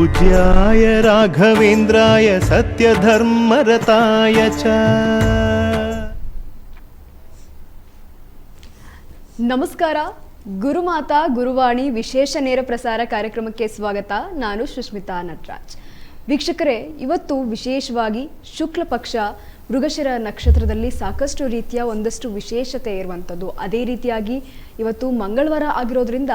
पूज्याय राघवेन्द्राय सत्यधर्मरताय च। ನಮಸ್ಕಾರ. ಗುರುಮಾತಾ ಗುರುವಾಣಿ ವಿಶೇಷ ನೇರ ಪ್ರಸಾರ ಕಾರ್ಯಕ್ರಮಕ್ಕೆ ಸ್ವಾಗತ. ನಾನು ಸುಷ್ಮಿತಾ ನಟರಾಜ್. ವೀಕ್ಷಕರೇ, ಇವತ್ತು ವಿಶೇಷವಾಗಿ ಶುಕ್ಲ ಪಕ್ಷ ಮೃಗಶಿರ ನಕ್ಷತ್ರದಲ್ಲಿ ಸಾಕಷ್ಟು ರೀತಿಯ ಒಂದಷ್ಟು ವಿಶೇಷತೆ ಇರುವಂಥದ್ದು. ಅದೇ ರೀತಿಯಾಗಿ ಇವತ್ತು ಮಂಗಳವಾರ ಆಗಿರೋದ್ರಿಂದ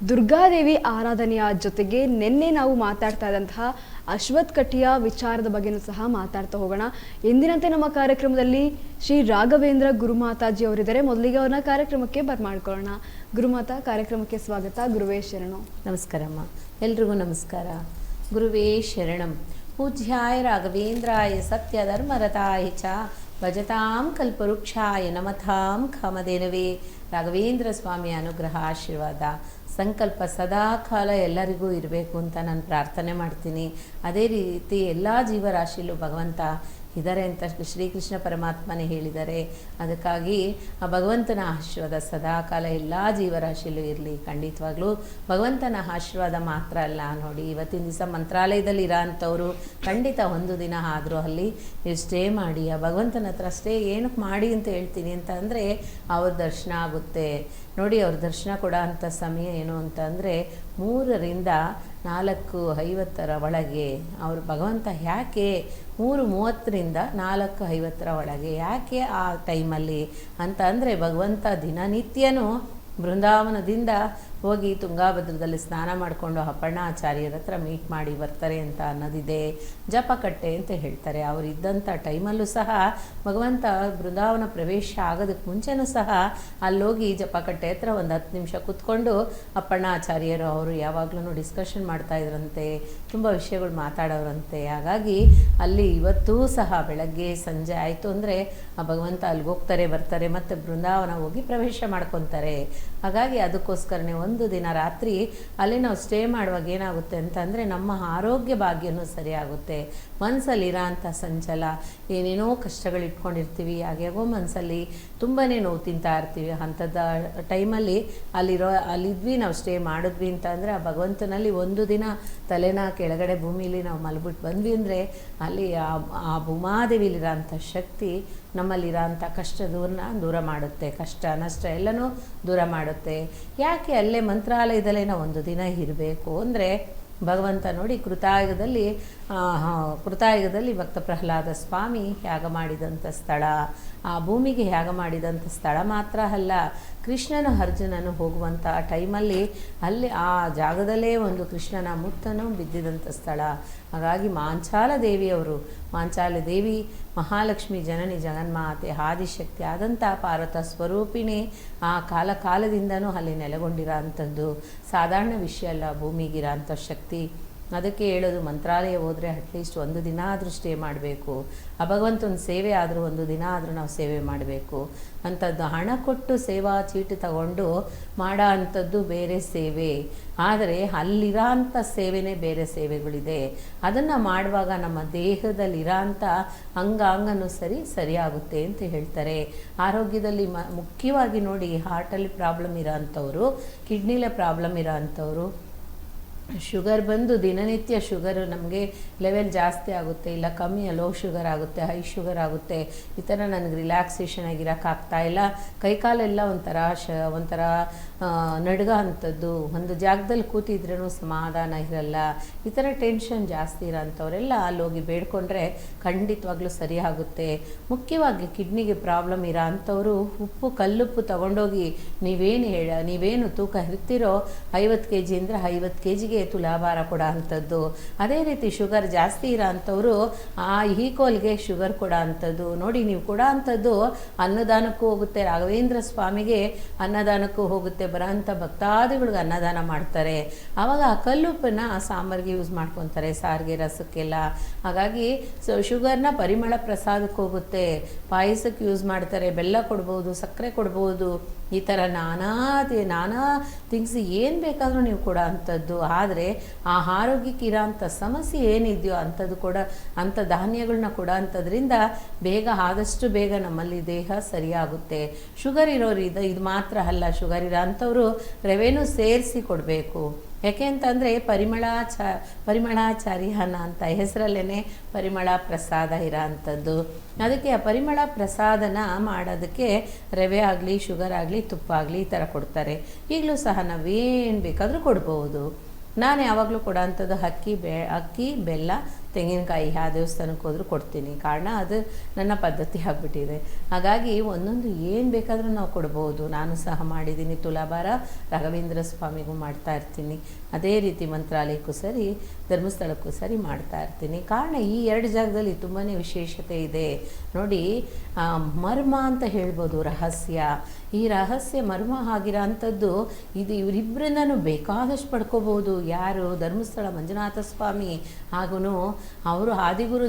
ದುರ್ಗಾದೇವಿ ಆರಾಧನೆಯ ಜೊತೆಗೆ ನಿನ್ನೆ ನಾವು ಮಾತಾಡ್ತಾ ಇದ್ದಂತಹ ಅಶ್ವತ್ ಕಟ್ಟಿಯ ವಿಚಾರದ ಬಗ್ಗೆನೂ ಸಹ ಮಾತಾಡ್ತಾ ಹೋಗೋಣ. ಎಂದಿನಂತೆ ನಮ್ಮ ಕಾರ್ಯಕ್ರಮದಲ್ಲಿ ಶ್ರೀ ರಾಘವೇಂದ್ರ ಗುರುಮಾತಾಜಿ ಅವರಿದ್ದಾರೆ. ಮೊದಲಿಗೆ ಅವ್ರನ್ನ ಕಾರ್ಯಕ್ರಮಕ್ಕೆ ಬರ್ಮಾಡ್ಕೊಳ್ಳೋಣ. ಗುರುಮಾತಾ, ಕಾರ್ಯಕ್ರಮಕ್ಕೆ ಸ್ವಾಗತ. ಗುರುವೇ ಶರಣು. ನಮಸ್ಕಾರಮ್ಮ, ಎಲ್ರಿಗೂ ನಮಸ್ಕಾರ. ಗುರುವೇ ಶರಣಂ. ಪೂಜ್ಯಾಯ ರಾಘವೇಂದ್ರಾಯ ಸತ್ಯಧರ್ಮರತಾಯ ಚ ಭಜತಾಂ ಕಲ್ಪವೃಕ್ಷಾಯ ನಮತಾಂ ಕಾಮಧೇನವೇ. ರಾಘವೇಂದ್ರ ಸ್ವಾಮಿಯ ಅನುಗ್ರಹ ಆಶೀರ್ವಾದ ಸಂಕಲ್ಪ ಸದಾ ಕಾಲ ಎಲ್ಲರಿಗೂ ಇರಬೇಕು ಅಂತ ನಾನು ಪ್ರಾರ್ಥನೆ ಮಾಡ್ತೀನಿ. ಅದೇ ರೀತಿ ಎಲ್ಲ ಜೀವರಾಶಿಲೂ ಭಗವಂತ ಇದ್ದಾರೆ ಅಂತ ಶ್ರೀಕೃಷ್ಣ ಪರಮಾತ್ಮನೇ ಹೇಳಿದ್ದಾರೆ. ಅದಕ್ಕಾಗಿ ಆ ಭಗವಂತನ ಆಶೀರ್ವಾದ ಸದಾ ಕಾಲ ಎಲ್ಲ ಜೀವರಾಶಿಲೂ ಇರಲಿ. ಖಂಡಿತವಾಗ್ಲೂ ಭಗವಂತನ ಆಶೀರ್ವಾದ ಮಾತ್ರ ಅಲ್ಲ, ನೋಡಿ ಇವತ್ತಿನ ದಿವಸ ಮಂತ್ರಾಲಯದಲ್ಲಿ ಇರೋ ಅಂಥವ್ರು ಖಂಡಿತ ಒಂದು ದಿನ ಆದರೂ ಅಲ್ಲಿ ನೀವು ಸ್ಟೇ ಮಾಡಿ. ಆ ಭಗವಂತನ ಹತ್ರ ಸ್ಟೇ ಏನಕ್ಕೆ ಮಾಡಿ ಅಂತ ಹೇಳ್ತೀನಿ ಅಂತ ಅಂದರೆ ಅವ್ರ ದರ್ಶನ ಆಗುತ್ತೆ. ನೋಡಿ, ಅವ್ರ ದರ್ಶನ ಕೊಡೋ ಅಂಥ ಸಮಯ ಏನು ಅಂತ ಅಂದರೆ 3ರಿಂದ 4:50 ಒಳಗೆ. ಅವರು ಭಗವಂತ ಯಾಕೆ 3:30ರಿಂದ 4:50 ಒಳಗೆ ಯಾಕೆ ಆ ಟೈಮಲ್ಲಿ ಅಂತ ಅಂದರೆ, ಭಗವಂತ ದಿನನಿತ್ಯನೂ ಬೃಂದಾವನದಿಂದ ಹೋಗಿ ತುಂಗಾಭದ್ರದಲ್ಲಿ ಸ್ನಾನ ಮಾಡಿಕೊಂಡು ಅಪರ್ಣಾಚಾರ್ಯರ ಹತ್ರ ಮೀಟ್ ಮಾಡಿ ಬರ್ತಾರೆ ಅಂತ ಅನ್ನೋದಿದೆ. ಜಪಕಟ್ಟೆ ಅಂತ ಹೇಳ್ತಾರೆ. ಅವರು ಇದ್ದಂಥ ಟೈಮಲ್ಲೂ ಸಹ ಭಗವಂತ ಬೃಂದಾವನ ಪ್ರವೇಶ ಆಗೋದಕ್ಕೆ ಮುಂಚೆನೂ ಸಹ ಅಲ್ಲೋಗಿ ಜಪಕಟ್ಟೆ ಹತ್ರ ಒಂದು 10 ನಿಮಿಷ ಕೂತ್ಕೊಂಡು ಅಪರ್ಣಾಚಾರ್ಯರು ಅವರು ಯಾವಾಗಲೂ ಡಿಸ್ಕಷನ್ ಮಾಡ್ತಾಯಿದ್ರಂತೆ, ತುಂಬ ವಿಷಯಗಳು ಮಾತಾಡೋರಂತೆ. ಹಾಗಾಗಿ ಅಲ್ಲಿ ಇವತ್ತೂ ಸಹ ಬೆಳಗ್ಗೆ ಸಂಜೆ ಆಯಿತು ಅಂದರೆ ಆ ಭಗವಂತ ಅಲ್ಲಿಗೆ ಹೋಗ್ತಾರೆ, ಬರ್ತಾರೆ, ಮತ್ತು ಬೃಂದಾವನ ಹೋಗಿ ಪ್ರವೇಶ ಮಾಡ್ಕೊತಾರೆ. ಹಾಗಾಗಿ ಅದಕ್ಕೋಸ್ಕರನೇ ಒಂದು ದಿನ ರಾತ್ರಿ ಅಲ್ಲಿ ನಾವು ಸ್ಟೇ ಮಾಡುವಾಗ ಏನಾಗುತ್ತೆ ಅಂತಂದರೆ ನಮ್ಮ ಆರೋಗ್ಯ ಭಾಗ್ಯನೂ ಸರಿಯಾಗುತ್ತೆ. ಮನಸ್ಸಲ್ಲಿರೋ ಅಂಥ ಸಂಚಲ, ಏನೇನೋ ಕಷ್ಟಗಳು ಇಟ್ಕೊಂಡಿರ್ತೀವಿ, ಹಾಗೆಗೋ ಮನಸ್ಸಲ್ಲಿ ತುಂಬಾ ನೋವು ತಿಂತಾ ಇರ್ತೀವಿ. ಅಂಥದ್ದು ಟೈಮಲ್ಲಿ ಅಲ್ಲಿದ್ವಿ, ನಾವು ಸ್ಟೇ ಮಾಡಿದ್ವಿ ಅಂತ ಅಂದರೆ ಆ ಭಗವಂತನಲ್ಲಿ ಒಂದು ದಿನ ತಲೆನ ಕೆಳಗಡೆ ಭೂಮಿಲಿ ನಾವು ಮಲ್ಬಿಟ್ಟು ಬಂದ್ವಿ ಅಂದರೆ ಅಲ್ಲಿ ಆ ಭೂಮಾದೇವಿಲಿರೋ ಅಂಥ ಶಕ್ತಿ ನಮ್ಮಲ್ಲಿರೋ ಅಂಥ ಕಷ್ಟದನ್ನ ದೂರ ಮಾಡುತ್ತೆ. ಕಷ್ಟ ನಷ್ಟ ಎಲ್ಲನೂ ದೂರ ಮಾಡುತ್ತೆ. ಯಾಕೆ ಅಲ್ಲೇ ಮಂತ್ರಾಲಯದಲ್ಲೇ ನಾವು ಒಂದು ದಿನ ಇರಬೇಕು ಅಂದರೆ, ಭಗವಂತ ನೋಡಿ ಕೃತಾಯುಗದಲ್ಲಿ ಭಕ್ತ ಪ್ರಹ್ಲಾದ ಸ್ವಾಮಿ ಯಾಗ ಮಾಡಿದಂಥ ಸ್ಥಳ, ಆ ಭೂಮಿಗೆ ಯಾಗ ಮಾಡಿದಂಥ ಸ್ಥಳ ಮಾತ್ರ ಅಲ್ಲ, ಕೃಷ್ಣನ ಅರ್ಜುನನು ಹೋಗುವಂಥ ಟೈಮಲ್ಲಿ ಅಲ್ಲಿ ಆ ಜಾಗದಲ್ಲೇ ಒಂದು ಕೃಷ್ಣನ ಮುತ್ತನು ಬಿದ್ದಿದಂಥ ಸ್ಥಳ. ಹಾಗಾಗಿ ಮಾಂಚಾಲ ದೇವಿ ಮಹಾಲಕ್ಷ್ಮಿ ಜನನಿ ಜಗನ್ಮಾತೆ ಆದಿಶಕ್ತಿ ಆದಂಥ ಪಾರ್ವತ ಸ್ವರೂಪಿಣಿ ಆ ಕಾಲದಿಂದನೂ ಅಲ್ಲಿ ನೆಲೆಗೊಂಡಿರೋ ಅಂಥದ್ದು ಸಾಧಾರಣ ವಿಷಯ ಅಲ್ಲ. ಭೂಮಿಗಿರೋ ಅಂಥ ಶಕ್ತಿ. ಅದಕ್ಕೆ ಹೇಳೋದು, ಮಂತ್ರಾಲಯ ಹೋದರೆ ಅಟ್ಲೀಸ್ಟ್ ಒಂದು ದಿನ ಆದರೂ ಸ್ಟೇ ಮಾಡಬೇಕು. ಆ ಭಗವಂತನ ಸೇವೆ ಆದರೂ ಒಂದು ದಿನ ಆದರೂ ನಾವು ಸೇವೆ ಮಾಡಬೇಕು. ಅಂಥದ್ದು ಹಣ ಕೊಟ್ಟು ಸೇವಾ ಚೀಟಿ ತಗೊಂಡು ಮಾಡೋ ಅಂಥದ್ದು ಬೇರೆ ಸೇವೆ, ಆದರೆ ಅಲ್ಲಿರೋ ಅಂಥ ಸೇವೆನೇ ಬೇರೆ ಸೇವೆಗಳಿದೆ. ಅದನ್ನು ಮಾಡುವಾಗ ನಮ್ಮ ದೇಹದಲ್ಲಿರೋ ಅಂಥ ಅಂಗಾಂಗನೂ ಸರಿಯಾಗುತ್ತೆ ಅಂತ ಹೇಳ್ತಾರೆ. ಆರೋಗ್ಯದಲ್ಲಿ ಮುಖ್ಯವಾಗಿ ನೋಡಿ, ಹಾರ್ಟಲ್ಲಿ ಪ್ರಾಬ್ಲಮ್ ಇರೋ ಅಂಥವ್ರು, ಕಿಡ್ನಿಲೇ ಪ್ರಾಬ್ಲಮ್ ಇರೋ ಅಂಥವ್ರು, ಶುಗರ್ ಬಂದು ದಿನನಿತ್ಯ ಶುಗರ್ ನಮಗೆ ಲೆವೆಲ್ ಜಾಸ್ತಿ ಆಗುತ್ತೆ, ಇಲ್ಲ ಕಮ್ಮಿ ಲೋ ಶುಗರ್ ಆಗುತ್ತೆ, ಹೈ ಶುಗರ್ ಆಗುತ್ತೆ, ಈ ಥರ ನನಗೆ ರಿಲ್ಯಾಕ್ಸೇಷನ್ ಆಗಿರೋಕ್ಕಾಗ್ತಾಯಿಲ್ಲ, ಕೈಕಾಲೆಲ್ಲ ಒಂಥರ ನಡ್ಗ ಅಂಥದ್ದು, ಒಂದು ಜಾಗದಲ್ಲಿ ಕೂತಿದ್ರೂ ಸಮಾಧಾನ ಇರಲ್ಲ, ಈ ಥರ ಟೆನ್ಷನ್ ಜಾಸ್ತಿ ಇರೋಂಥವರೆಲ್ಲ ಅಲ್ಲೋಗಿ ಬೇಡ್ಕೊಂಡ್ರೆ ಖಂಡಿತವಾಗ್ಲೂ ಸರಿಯಾಗುತ್ತೆ. ಮುಖ್ಯವಾಗಿ ಕಿಡ್ನಿಗೆ ಪ್ರಾಬ್ಲಮ್ ಇರೋ ಅಂಥವರು ಕಲ್ಲುಪ್ಪು ತೊಗೊಂಡೋಗಿ ನೀವೇನು ತೂಕ ಇರ್ತೀರೋ 50 kg ಅಂದರೆ 50 kgಗೆ ತುಲಾಭಾರ ಕೊಡೋ ಅಂಥದ್ದು. ಅದೇ ರೀತಿ ಶುಗರ್ ಜಾಸ್ತಿ ಇರೋ ಅಂಥವರು ಆ ಈಕೋಲ್ಗೆ ಶುಗರ್ ಕೊಡೋ ಅಂಥದ್ದು. ನೋಡಿ, ನೀವು ಕೊಡೋ ಅಂಥದ್ದು ಅನ್ನದಾನಕ್ಕೂ ಹೋಗುತ್ತೆ, ರಾಘವೇಂದ್ರ ಸ್ವಾಮಿಗೆ ಅನ್ನದಾನಕ್ಕೂ ಹೋಗುತ್ತೆ. ಬರೋ ಅಂಥ ಭಕ್ತಾದಿಗಳಿಗೆ ಅನ್ನದಾನ ಮಾಡ್ತಾರೆ. ಆವಾಗ ಆ ಕಲ್ಲುಪ್ಪನ್ನ ಸಾಂಬಾರಿಗೆ ಯೂಸ್ ಮಾಡ್ಕೊತಾರೆ, ಸಾರಿಗೆ ರಸಕ್ಕೆಲ್ಲ. ಹಾಗಾಗಿ ಶುಗರ್ನ ಪರಿಮಳ ಪ್ರಸಾದಕ್ಕೆ ಹೋಗುತ್ತೆ, ಪಾಯಸಕ್ಕೆ ಯೂಸ್ ಮಾಡ್ತಾರೆ, ಬೆಲ್ಲ ಕೊಡ್ಬೋದು, ಸಕ್ಕರೆ ಕೊಡ್ಬೋದು, ಈ ಥರ ನಾನಾ ಥಿಂಗ್ಸ್ ಏನು ಬೇಕಾದರೂ ನೀವು ಕೊಡೋ ಅಂಥದ್ದು. ಆದರೆ ಆ ಆರೋಗ್ಯಕ್ಕೆ ಇರೋ ಅಂಥ ಸಮಸ್ಯೆ ಏನಿದೆಯೋ ಅಂಥ ಧಾನ್ಯಗಳನ್ನ ಕೊಡೋ ಅಂಥದ್ರಿಂದ ಆದಷ್ಟು ಬೇಗ ನಮ್ಮಲ್ಲಿ ದೇಹ ಸರಿಯಾಗುತ್ತೆ. ಶುಗರ್ ಇರೋರು ಇದು ಮಾತ್ರ ಅಲ್ಲ, ಶುಗರ್ ಇರೋ ಅಂಥವ್ರು ರವೆನೂ ಸೇರಿಸಿ ಕೊಡಬೇಕು. ಯಾಕೆ ಅಂತಂದರೆ ಪರಿಮಳಾಚಾರಿ ಅನ್ನ ಅಂತ ಹೆಸರಲ್ಲೇ ಪರಿಮಳ ಪ್ರಸಾದ ಇರೋ ಅಂಥದ್ದು. ಅದಕ್ಕೆ ಆ ಪರಿಮಳ ಪ್ರಸಾದನ ಮಾಡೋದಕ್ಕೆ ರವೆ ಆಗಲಿ, ಶುಗರ್ ಆಗಲಿ, ತುಪ್ಪ ಆಗಲಿ ಈ ಥರ ಕೊಡ್ತಾರೆ. ಈಗಲೂ ಸಹ ನಾವೇನು ಬೇಕಾದರೂ ಕೊಡ್ಬೋದು. ನಾನು ಯಾವಾಗಲೂ ಕೊಡೋಂಥದ್ದು ಅಕ್ಕಿ, ಬೆಲ್ಲ, ತೆಂಗಿನಕಾಯಿ. ಆ ದೇವಸ್ಥಾನಕ್ಕೆ ಹೋದರೂ ಕೊಡ್ತೀನಿ. ಕಾರಣ ಅದು ನನ್ನ ಪದ್ಧತಿ ಆಗಿಬಿಟ್ಟಿದೆ. ಹಾಗಾಗಿ ಒಂದೊಂದು ಏನು ಬೇಕಾದರೂ ನಾವು ಕೊಡ್ಬೋದು. ನಾನು ಸಹ ಮಾಡಿದ್ದೀನಿ. ತುಲಾಭಾರ ರಾಘವೇಂದ್ರ ಸ್ವಾಮಿಗೂ ಮಾಡ್ತಾ ಇರ್ತೀನಿ. ಅದೇ ರೀತಿ ಮಂತ್ರಾಲಯಕ್ಕೂ ಸರಿ, ಧರ್ಮಸ್ಥಳಕ್ಕೂ ಸರಿ ಮಾಡ್ತಾ ಇರ್ತೀನಿ. ಕಾರಣ ಈ 2 ಜಾಗದಲ್ಲಿ ತುಂಬಾ ವಿಶೇಷತೆ ಇದೆ ನೋಡಿ. ಮರ್ಮ ಅಂತ ಹೇಳ್ಬೋದು, ರಹಸ್ಯ. ಈ ರಹಸ್ಯ ಮರ್ಮ ಆಗಿರೋ ಅಂಥದ್ದು ಇದು. ಇವರಿಬ್ಬರನ್ನೂ ಬೇಕಾದಷ್ಟು ಪಡ್ಕೋಬೋದು. ಯಾರು? ಧರ್ಮಸ್ಥಳ ಮಂಜುನಾಥ ಸ್ವಾಮಿ ಹಾಗೂ ಅವರು ಆದಿಗುರು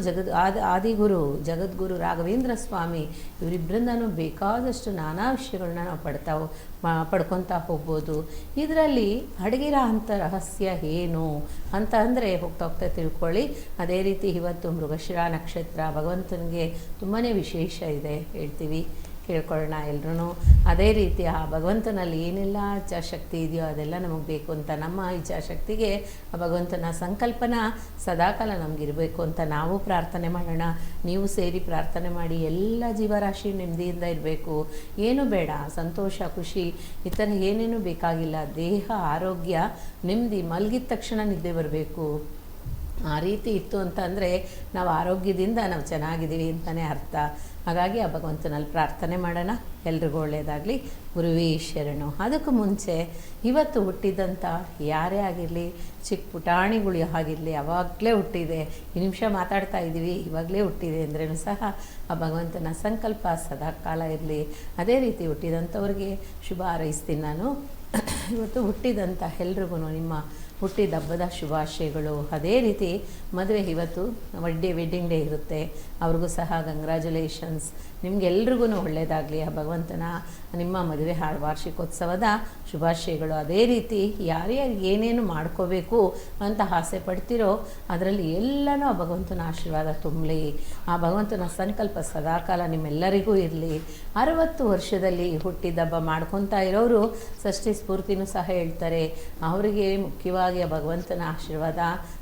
ಜಗದ್ಗುರು ರಾಘವೇಂದ್ರ ಸ್ವಾಮಿ. ಇವರಿಬ್ಬರಿಂದನೂ ಬೇಕಾದಷ್ಟು ನಾನಾ ವಿಷಯಗಳನ್ನ ನಾವು ಪಡ್ಕೊತಾ ಹೋಗ್ಬೋದು. ಇದರಲ್ಲಿ ಅಡಗಿರೋ ಅಂಥ ರಹಸ್ಯ ಏನು ಅಂತ ಅಂದರೆ ಹೋಗ್ತಾ ತಿಳ್ಕೊಳ್ಳಿ. ಅದೇ ರೀತಿ ಇವತ್ತು ಮೃಗಶಿರ ನಕ್ಷತ್ರ ಭಗವಂತನಿಗೆ ತುಂಬಾ ವಿಶೇಷ ಇದೆ, ಹೇಳ್ತೀವಿ, ಕೇಳ್ಕೊಳ್ಳೋಣ ಎಲ್ರೂ. ಅದೇ ರೀತಿ ಆ ಭಗವಂತನಲ್ಲಿ ಏನೆಲ್ಲ ಇಚ್ಛಾಶಕ್ತಿ ಇದೆಯೋ ಅದೆಲ್ಲ ನಮಗೆ ಬೇಕು ಅಂತ, ನಮ್ಮ ಇಚ್ಛಾಶಕ್ತಿಗೆ ಆ ಭಗವಂತನ ಸಂಕಲ್ಪನ ಸದಾಕಾಲ ನಮಗಿರಬೇಕು ಅಂತ ನಾವು ಪ್ರಾರ್ಥನೆ ಮಾಡೋಣ. ನೀವು ಸೇರಿ ಪ್ರಾರ್ಥನೆ ಮಾಡಿ. ಎಲ್ಲ ಜೀವರಾಶಿ ನೆಮ್ಮದಿಯಿಂದ ಇರಬೇಕು. ಏನೂ ಬೇಡ, ಸಂತೋಷ, ಖುಷಿ ಈ ಥರ ಏನೇನೂ ಬೇಕಾಗಿಲ್ಲ. ದೇಹ ಆರೋಗ್ಯ, ನೆಮ್ಮದಿ, ಮಲಗಿದ ತಕ್ಷಣ ನಿದ್ದೆ ಬರಬೇಕು. ಆ ರೀತಿ ಇತ್ತು ಅಂತ ಅಂದರೆ ನಾವು ಆರೋಗ್ಯದಿಂದ ನಾವು ಚೆನ್ನಾಗಿದ್ದೀವಿ ಅಂತಲೇ ಅರ್ಥ. ಹಾಗಾಗಿ ಆ ಭಗವಂತನಲ್ಲಿ ಪ್ರಾರ್ಥನೆ ಮಾಡೋಣ. ಎಲ್ರಿಗೂ ಒಳ್ಳೆಯದಾಗಲಿ. ಗುರುವೇ ಶರಣು. ಅದಕ್ಕೂ ಮುಂಚೆ ಇವತ್ತು ಹುಟ್ಟಿದಂಥ ಯಾರೇ ಆಗಿರಲಿ, ಚಿಕ್ಕ ಪುಟಾಣಿಗಳು ಆಗಿರಲಿ, ಅವಾಗಲೇ ಹುಟ್ಟಿದೆ, ಈ ನಿಮಿಷ ಮಾತಾಡ್ತಾ ಇದ್ದೀವಿ, ಇವಾಗಲೇ ಹುಟ್ಟಿದೆ ಅಂದ್ರೂ ಸಹ ಆ ಭಗವಂತನ ಸಂಕಲ್ಪ ಸದಾಕಾಲ ಇರಲಿ. ಅದೇ ರೀತಿ ಹುಟ್ಟಿದಂಥವ್ರಿಗೆ ಶುಭ ಹಾರೈಸ್ತೀನಿ ನಾನು. ಇವತ್ತು ಹುಟ್ಟಿದಂಥ ಎಲ್ರಿಗೂ ನಿಮ್ಮ ಹುಟ್ಟಿದ ಹಬ್ಬದ ಶುಭಾಶಯಗಳು. ಅದೇ ರೀತಿ ಮದುವೆ ಇವತ್ತು ವೆಡ್ಡಿಂಗ್ ಡೇ ಇರುತ್ತೆ, ಅವ್ರಿಗೂ ಸಹ ಕಂಗ್ರ್ಯಾಚುಲೇಷನ್ಸ್. ನಿಮಗೆಲ್ರಿಗೂ ಒಳ್ಳೆಯದಾಗಲಿ. ಆ ಭಗವಂತನ ನಿಮ್ಮ ಮದುವೆ ವಾರ್ಷಿಕೋತ್ಸವದ ಶುಭಾಶಯಗಳು. ಅದೇ ರೀತಿ ಯಾರ್ಯಾರಿಗೆ ಏನೇನು ಮಾಡ್ಕೋಬೇಕು ಅಂತ ಆಸೆ ಪಡ್ತಿರೋ ಅದರಲ್ಲಿ ಎಲ್ಲನೂ ಆ ಭಗವಂತನ ಆಶೀರ್ವಾದ ತುಂಬಲಿ. ಆ ಭಗವಂತನ ಸಂಕಲ್ಪ ಸದಾಕಾಲ ನಿಮ್ಮೆಲ್ಲರಿಗೂ ಇರಲಿ. 60 ವರ್ಷದಲ್ಲಿ ಹುಟ್ಟಿದ ಹಬ್ಬ ಮಾಡ್ಕೊತಾ ಇರೋರು ಷಷ್ಠಿ ಸ್ಫೂರ್ತಿನೂ ಸಹ ಹೇಳ್ತಾರೆ. ಅವರಿಗೆ ಮುಖ್ಯವಾಗಿ ಆ ಭಗವಂತನ ಆಶೀರ್ವಾದ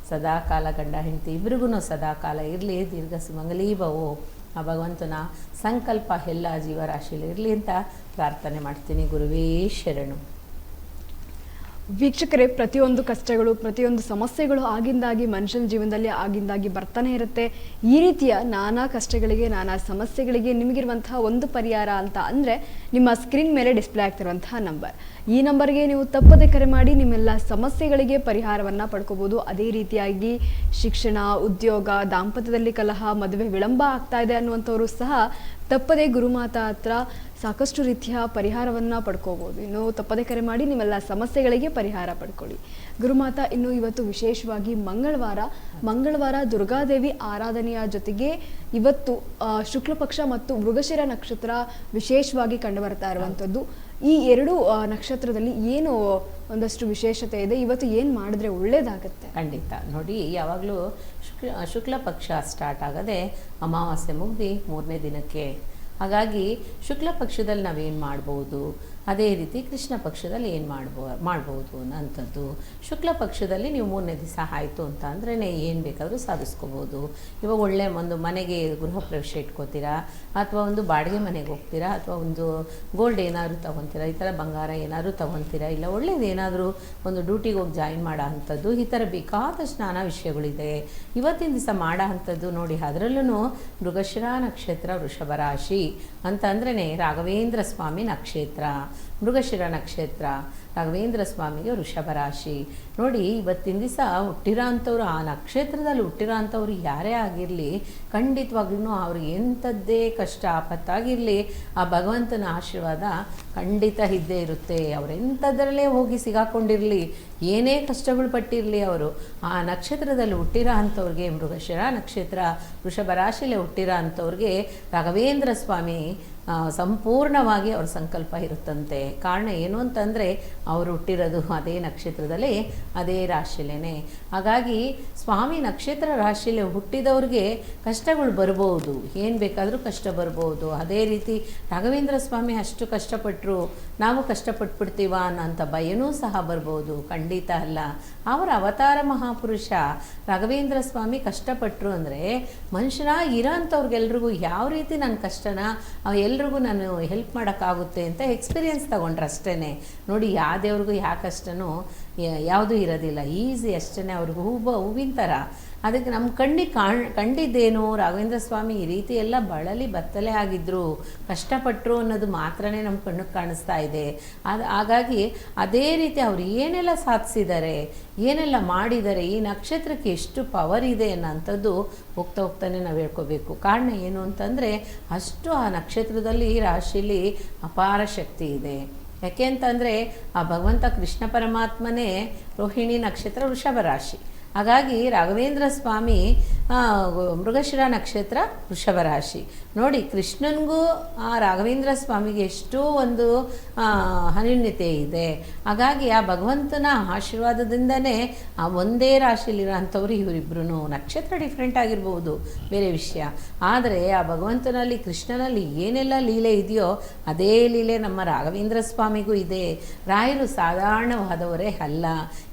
ಸದಾಕಾಲ, ಗಂಡ ಹೆಂಡತಿ ಇಬ್ರಿಗೂ ಸದಾಕಾಲ ಇರಲಿ. ದೀರ್ಘ ಸುಮಂಗಲೀ ಭವೋ. ಆ ಭಗವಂತನ ಸಂಕಲ್ಪ ಎಲ್ಲ ಜೀವರಾಶಿಯಲ್ಲಿ ಇರಲಿ ಅಂತ ಪ್ರಾರ್ಥನೆ ಮಾಡ್ತೀನಿ. ಗುರುವೇ ಶರಣು. ವೀಕ್ಷಕರೇ, ಪ್ರತಿಯೊಂದು ಕಷ್ಟಗಳು, ಪ್ರತಿಯೊಂದು ಸಮಸ್ಯೆಗಳು ಆಗಿಂದಾಗಿ ಮನುಷ್ಯನ ಜೀವನದಲ್ಲಿ ಆಗಿಂದಾಗಿ ಬರ್ತಾನೆ ಇರುತ್ತೆ. ಈ ರೀತಿಯ ನಾನಾ ಕಷ್ಟಗಳಿಗೆ, ನಾನಾ ಸಮಸ್ಯೆಗಳಿಗೆ ನಿಮಗಿರುವಂತಹ ಒಂದು ಪರಿಹಾರ ಅಂತ ಅಂದರೆ ನಿಮ್ಮ ಸ್ಕ್ರೀನ್ ಮೇಲೆ ಡಿಸ್ಪ್ಲೇ ಆಗ್ತಿರುವಂತಹ ನಂಬರ್. ಈ ನಂಬರ್ಗೆ ನೀವು ತಪ್ಪದೆ ಕರೆ ಮಾಡಿ ನಿಮ್ಮೆಲ್ಲ ಸಮಸ್ಯೆಗಳಿಗೆ ಪರಿಹಾರವನ್ನು ಪಡ್ಕೋಬೋದು. ಅದೇ ರೀತಿಯಾಗಿ ಶಿಕ್ಷಣ, ಉದ್ಯೋಗ, ದಾಂಪತ್ಯದಲ್ಲಿ ಕಲಹ, ಮದುವೆ ವಿಳಂಬ ಆಗ್ತಾ ಇದೆ ಅನ್ನುವಂಥವರು ಸಹ ತಪ್ಪದೇ ಗುರುಮಾತಾ ಹತ್ರ ಸಾಕಷ್ಟು ರೀತಿಯ ಪರಿಹಾರವನ್ನು ಪಡ್ಕೋಬೋದು. ಇನ್ನು ತಪ್ಪದೆ ಕರೆ ಮಾಡಿ ನಿಮ್ಮೆಲ್ಲ ಸಮಸ್ಯೆಗಳಿಗೆ ಪರಿಹಾರ ಪಡ್ಕೊಳ್ಳಿ. ಗುರುಮಾತಾ, ಇನ್ನು ಇವತ್ತು ವಿಶೇಷವಾಗಿ ಮಂಗಳವಾರ ದುರ್ಗಾದೇವಿ ಆರಾಧನೆಯ ಜೊತೆಗೆ ಇವತ್ತು ಶುಕ್ಲ ಪಕ್ಷ ಮತ್ತು ಮೃಗಶಿರ ನಕ್ಷತ್ರ ವಿಶೇಷವಾಗಿ ಕಂಡು ಬರ್ತಾ ಇರುವಂಥದ್ದು. ಈ 2 ನಕ್ಷತ್ರದಲ್ಲಿ ಏನು ಒಂದಷ್ಟು ವಿಶೇಷತೆ ಇದೆ? ಇವತ್ತು ಏನು ಮಾಡಿದ್ರೆ ಒಳ್ಳೇದಾಗತ್ತೆ? ಖಂಡಿತ ನೋಡಿ, ಯಾವಾಗಲೂ ಶುಕ್ಲ ಪಕ್ಷ ಸ್ಟಾರ್ಟ್ ಆಗದೆ ಅಮಾವಾಸ್ಯೆ ಮುಗ್ದು 3ನೇ ದಿನಕ್ಕೆ. ಹಾಗಾಗಿ ಶುಕ್ಲ ಪಕ್ಷದಲ್ಲಿ ನಾವೇನು ಮಾಡ್ಬೋದು, ಅದೇ ರೀತಿ ಕೃಷ್ಣ ಪಕ್ಷದಲ್ಲಿ ಏನು ಮಾಡ್ಬೋದು ಅನ್ನೋಂಥದ್ದು. ಶುಕ್ಲ ಪಕ್ಷದಲ್ಲಿ ನೀವು 3ನೇ ದಿವಸ ಆಯಿತು ಅಂತ ಅಂದ್ರೆ ಏನು ಬೇಕಾದರೂ ಸಾಧಿಸ್ಕೋಬೋದು. ಇವಾಗ ಒಳ್ಳೆ ಒಂದು ಮನೆಗೆ ಗೃಹ ಪ್ರವೇಶ ಇಟ್ಕೋತೀರಾ, ಅಥವಾ ಒಂದು ಬಾಡಿಗೆ ಮನೆಗೆ ಹೋಗ್ತೀರಾ, ಅಥವಾ ಒಂದು ಗೋಲ್ಡ್ ಏನಾದರೂ ತೊಗೊತೀರಾ, ಈ ಥರ ಬಂಗಾರ ಏನಾದರೂ ತೊಗೊತೀರಾ, ಇಲ್ಲ ಒಳ್ಳೇದು ಏನಾದರೂ ಒಂದು ಡ್ಯೂಟಿಗೆ ಹೋಗಿ ಜಾಯಿನ್ ಮಾಡೋ ಅಂಥದ್ದು. ಈ ಥರ ಬೇಕಾದಷ್ಟು ನಾನಾ ವಿಷಯಗಳಿದೆ ಇವತ್ತಿನ ದಿವಸ ಮಾಡೋ ಅಂಥದ್ದು. ನೋಡಿ, ಅದರಲ್ಲೂ ಮೃಗಶಿರ ನಕ್ಷತ್ರ ವೃಷಭ ರಾಶಿ ಅಂತ ಅಂದ್ರೆ ರಾಘವೇಂದ್ರ ಸ್ವಾಮಿ ನಕ್ಷತ್ರ. ಮೃಗಶಿರ ನಕ್ಷತ್ರ ರಾಘವೇಂದ್ರ ಸ್ವಾಮಿಗೆ ವೃಷಭ ರಾಶಿ. ನೋಡಿ, ಇವತ್ತಿನ ದಿವಸ ಹುಟ್ಟಿರೋ ಅಂಥವ್ರು, ಆ ನಕ್ಷತ್ರದಲ್ಲಿ ಹುಟ್ಟಿರೋ ಅಂಥವ್ರು ಯಾರೇ ಆಗಿರಲಿ, ಖಂಡಿತವಾಗ್ಲೂ ಅವ್ರಿಗೆ ಎಂಥದ್ದೇ ಕಷ್ಟ ಆಪತ್ತಾಗಿರಲಿ ಆ ಭಗವಂತನ ಆಶೀರ್ವಾದ ಖಂಡಿತ ಇದ್ದೇ ಇರುತ್ತೆ. ಅವ್ರು ಎಂಥದ್ರಲ್ಲೇ ಹೋಗಿ ಸಿಗಾಕೊಂಡಿರಲಿ, ಏನೇ ಕಷ್ಟಗಳು ಪಟ್ಟಿರಲಿ, ಅವರು ಆ ನಕ್ಷತ್ರದಲ್ಲಿ ಹುಟ್ಟಿರೋ ಅಂಥವ್ರಿಗೆ, ಮೃಗಶಿರ ನಕ್ಷತ್ರ ವೃಷಭ ರಾಶಿಯಲ್ಲೇ ಹುಟ್ಟಿರೋ ಅಂಥವ್ರಿಗೆ ರಾಘವೇಂದ್ರ ಸ್ವಾಮಿ ಸಂಪೂರ್ಣವಾಗಿ ಅವ್ರ ಸಂಕಲ್ಪ ಇರುತ್ತಂತೆ. ಕಾರಣ ಏನು ಅಂತಂದರೆ ಅವರು ಹುಟ್ಟಿರೋದು ಅದೇ ನಕ್ಷತ್ರದಲ್ಲಿ, ಅದೇ ರಾಶಿಲೇ. ಹಾಗಾಗಿ ಸ್ವಾಮಿ ನಕ್ಷತ್ರ ರಾಶಿಯಲ್ಲಿ ಹುಟ್ಟಿದವ್ರಿಗೆ ಕಷ್ಟಗಳು ಬರ್ಬೋದು, ಏನು ಬೇಕಾದರೂ ಕಷ್ಟ ಬರ್ಬೋದು. ಅದೇ ರೀತಿ ರಾಘವೇಂದ್ರ ಸ್ವಾಮಿ ಅಷ್ಟು ಕಷ್ಟಪಟ್ಟರು, ನಾವು ಕಷ್ಟಪಟ್ಬಿಡ್ತೀವ ಅನ್ನೋಂಥ ಭಯನೂ ಸಹ ಬರ್ಬೋದು. ಖಂಡಿತ ಅಲ್ಲ. ಅವರ ಅವತಾರ ಮಹಾಪುರುಷ ರಾಘವೇಂದ್ರ ಸ್ವಾಮಿ ಕಷ್ಟಪಟ್ಟರು ಅಂದರೆ ಮನುಷ್ಯನ ಇರೋಂಥವ್ರಿಗೆಲ್ರಿಗೂ ಯಾವ ರೀತಿ ನನ್ನ ಕಷ್ಟನ ಎಲ್ರಿಗೂ ನಾನು ಹೆಲ್ಪ್ ಮಾಡೋಕ್ಕಾಗುತ್ತೆ ಅಂತ ಎಕ್ಸ್ಪೀರಿಯೆನ್ಸ್ ತಗೊಂಡ್ರೆ ಅಷ್ಟೇ. ನೋಡಿ, ಯಾವ ದೇವ್ರಿಗೂ ಯಾವ ಕಷ್ಟನೂ ಯಾವುದೂ ಇರೋದಿಲ್ಲ, ಈಸಿ ಅಷ್ಟೇ. ಅವ್ರಿಗೂ ಹೂವಿನ ಥರ. ಅದಕ್ಕೆ ನಮ್ಮ ಕಂಡಿದ್ದೇನು, ರಾಘವೇಂದ್ರ ಸ್ವಾಮಿ ಈ ರೀತಿ ಎಲ್ಲ ಬಳಲಿ ಬತ್ತಲೆ ಆಗಿದ್ದರು, ಕಷ್ಟಪಟ್ಟರು ಅನ್ನೋದು ಮಾತ್ರನೇ ನಮ್ಮ ಕಣ್ಣಿಗೆ ಕಾಣಿಸ್ತಾ ಇದೆ. ಹಾಗಾಗಿ ಅದೇ ರೀತಿ ಅವ್ರು ಏನೆಲ್ಲ ಸಾಧಿಸಿದ್ದಾರೆ, ಏನೆಲ್ಲ ಮಾಡಿದ್ದಾರೆ, ಈ ನಕ್ಷತ್ರಕ್ಕೆ ಎಷ್ಟು ಪವರ್ ಇದೆ ಅನ್ನೋಂಥದ್ದು ಹೋಗ್ತಾನೆ ನಾವು ಹೇಳ್ಕೋಬೇಕು. ಕಾರಣ ಏನು ಅಂತಂದರೆ ಅಷ್ಟು ಆ ನಕ್ಷತ್ರದಲ್ಲಿ, ರಾಶಿಯಲ್ಲಿ ಅಪಾರ ಶಕ್ತಿ ಇದೆ. ಯಾಕೆ ಅಂತಂದರೆ ಆ ಭಗವಂತ ಕೃಷ್ಣ ಪರಮಾತ್ಮನೇ ರೋಹಿಣಿ ನಕ್ಷತ್ರ ವೃಷಭ ರಾಶಿ. ಹಾಗಾಗಿ ರಾಘವೇಂದ್ರ ಸ್ವಾಮಿ ಮೃಗಶಿರ ನಕ್ಷತ್ರ ವೃಷಭ ರಾಶಿ. ನೋಡಿ, ಕೃಷ್ಣನಿಗೂ ಆ ರಾಘವೇಂದ್ರ ಸ್ವಾಮಿಗೆ ಎಷ್ಟೋ ಒಂದು ಅನ್ಯೋನ್ಯತೆ ಇದೆ. ಹಾಗಾಗಿ ಆ ಭಗವಂತನ ಆಶೀರ್ವಾದದಿಂದನೇ ಆ ಒಂದೇ ರಾಶಿಯಲ್ಲಿರೋ ಅಂಥವ್ರು ಇವರಿಬ್ಬರೂ. ನಕ್ಷತ್ರ ಡಿಫ್ರೆಂಟ್ ಆಗಿರ್ಬೋದು, ಬೇರೆ ವಿಷಯ. ಆದರೆ ಆ ಭಗವಂತನಲ್ಲಿ, ಕೃಷ್ಣನಲ್ಲಿ ಏನೆಲ್ಲ ಲೀಲೆ ಇದೆಯೋ ಅದೇ ಲೀಲೆ ನಮ್ಮ ರಾಘವೇಂದ್ರ ಸ್ವಾಮಿಗೂ ಇದೆ. ರಾಯರು ಸಾಧಾರಣವಾದವರೇ ಅಲ್ಲ.